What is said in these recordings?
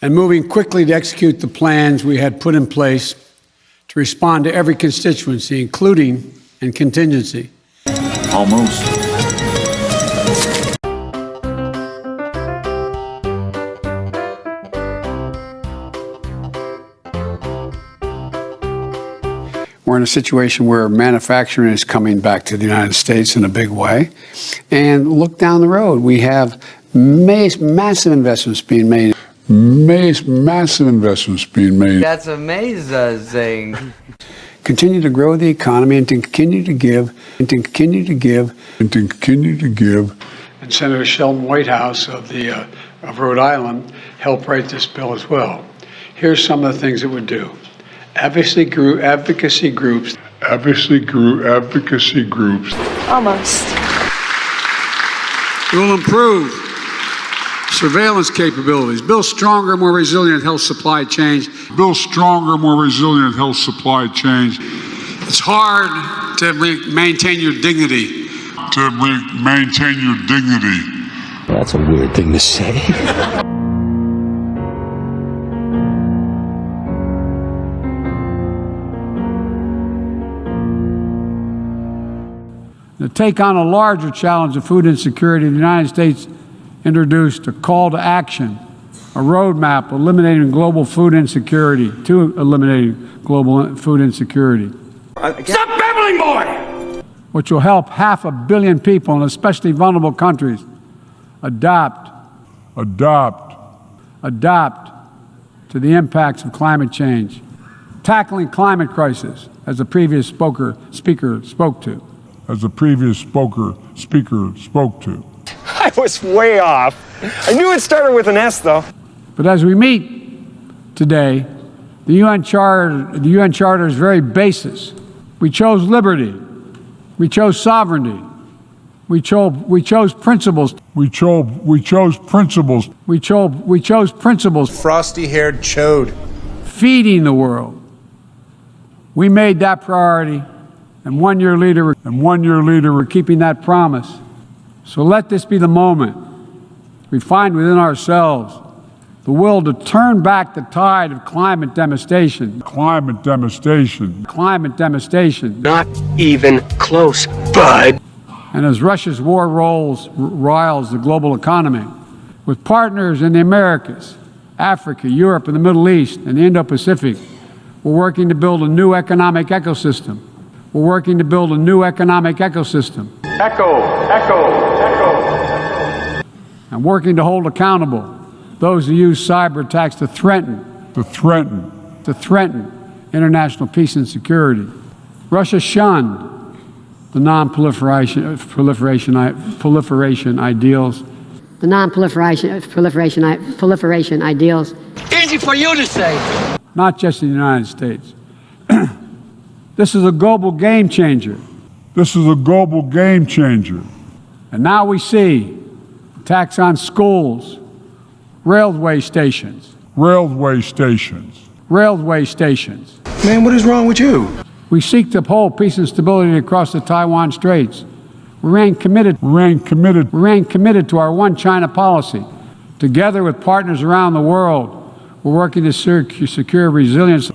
and moving quickly to execute the plans we had put in place to respond to every constituency, including and contingency. Almost. We're in a situation where manufacturing is coming back to the United States in a big way. And look down the road. We have massive investments being made. Massive investments being made. That's amazing. Continue to grow the economy and to continue to give. And Senator Sheldon Whitehouse of Rhode Island helped write this bill as well. Here's some of the things it would do. Advocacy groups. Almost. It will improve surveillance capabilities, build stronger, more resilient health supply chains. It's hard to maintain your dignity. That's a weird thing to say. To take on a larger challenge of food insecurity, the United States introduced a call to action, a roadmap eliminating global food insecurity, Stop babbling, boy! Which will help 500 million people in especially vulnerable countries adapt to the impacts of climate change, tackling climate crisis, as the previous speaker spoke to. I was way off. I knew it started with an S, though. But as we meet today, the UN Charter's very basis, we chose liberty, we chose sovereignty, we chose principles. Frosty-haired chode. Feeding the world. We made that priority, and 1 year later, we're keeping that promise. So let this be the moment we find within ourselves the will to turn back the tide of climate devastation. Not even close, bud. And as Russia's war riles the global economy, with partners in the Americas, Africa, Europe, and the Middle East, and the Indo-Pacific, we're working to build a new economic ecosystem. Echo. And working to hold accountable those who use cyber attacks to threaten international peace and security. Russia shunned the non-proliferation ideals. Easy for you to say. Not just in the United States. This is a global game changer. And now we see attacks on schools, railway stations. Railway stations. Man, what is wrong with you? We seek to uphold peace and stability across the Taiwan Straits. We remain committed to our one China policy. Together with partners around the world, we're working to secure resilience.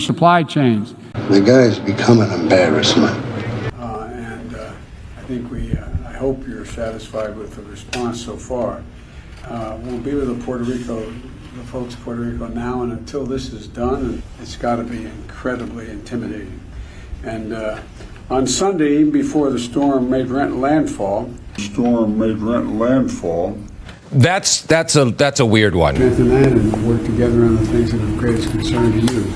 Supply chains. The guy's become an embarrassment. I hope you're satisfied with the response so far. We'll be with the folks of Puerto Rico now, and until this is done, it's got to be incredibly intimidating. And on Sunday, before the storm made landfall. That's a weird one. And work together on the things that are of greatest concern to you.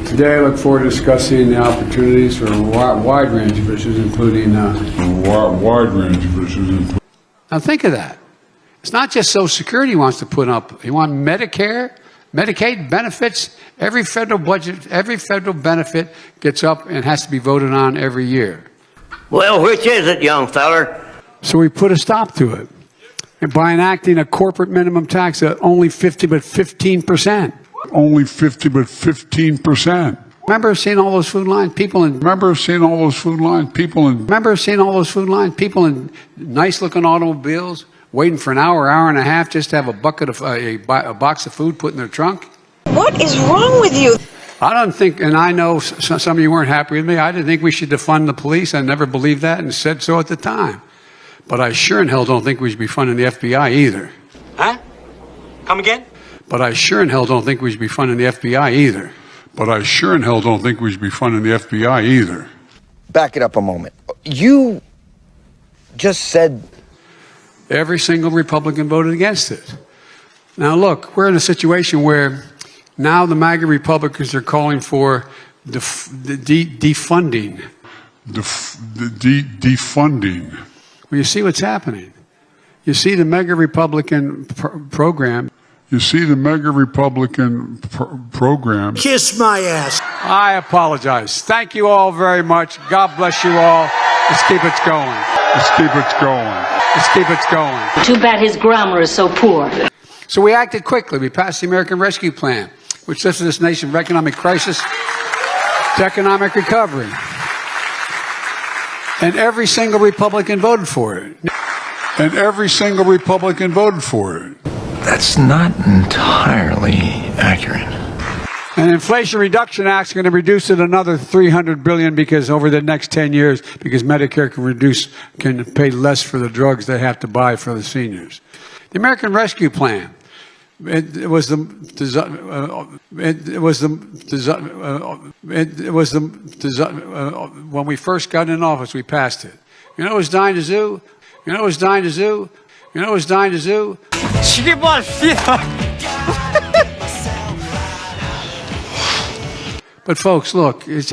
Today, I look forward to discussing the opportunities for a wide range of issues, including. Now, think of that. It's not just Social Security he wants to put up. He wants Medicare, Medicaid benefits. Every federal benefit gets up and has to be voted on every year. Well, which is it, young feller? So we put a stop to it. And by enacting a corporate minimum tax at only 15%. Remember seeing all those food line people in nice looking automobiles waiting for an hour and a half just to have a box of food put in their trunk? What is wrong with you? I don't think, and I know some of you weren't happy with me, I didn't think we should defund the police. I never believed that and said so at the time. But I sure in hell don't think we should be funding the FBI either. Huh? Come again? But I sure in hell don't think we should be funding the FBI either. But I sure in hell don't think we should be funding the FBI either. Back it up a moment. You just said... Every single Republican voted against it. Now look, we're in a situation where now the MAGA Republicans are calling for defunding. Defunding. Well, you see what's happening. You see the MAGA Republican program. You see the MAGA Republican program. Kiss my ass. I apologize. Thank you all very much. God bless you all. Let's keep it going. Let's keep it going. Let's keep it going. Too bad his grammar is so poor. So we acted quickly. We passed the American Rescue Plan, which lifted this nation from economic crisis to economic recovery. And every single Republican voted for it. And every single Republican voted for it. That's not entirely accurate. And Inflation Reduction Act is going to reduce it another $300 billion because over the next 10 years, because Medicare can pay less for the drugs they have to buy for the seniors. The American Rescue Plan. When we first got in office, we passed it. You know who's dying to zoo? You know who's dying to zoo? You know who's dying to zoo? But folks, look, it's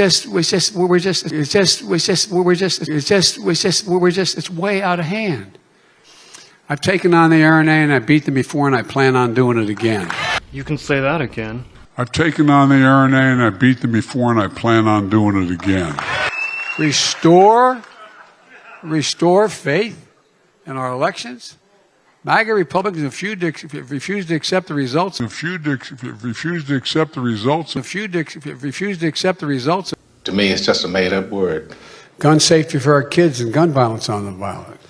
way out of hand. I've taken on the RNA and I beat them before and I plan on doing it again. You can say that again. I've taken on the RNA and I beat them before and I plan on doing it again. Restore faith in our elections. MAGA Republicans refuse to accept the results. To me, it's just a made-up word. Gun safety for our kids and gun violence on the ballot.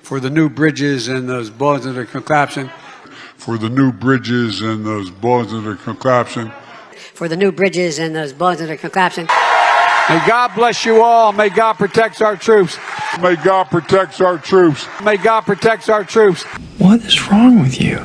For the new bridges and those bullets that are collapsing. For the new bridges and those bullets that are collapsing. May God bless you all. May God protect our troops. May God protect our troops. May God protect our troops. What is wrong with you?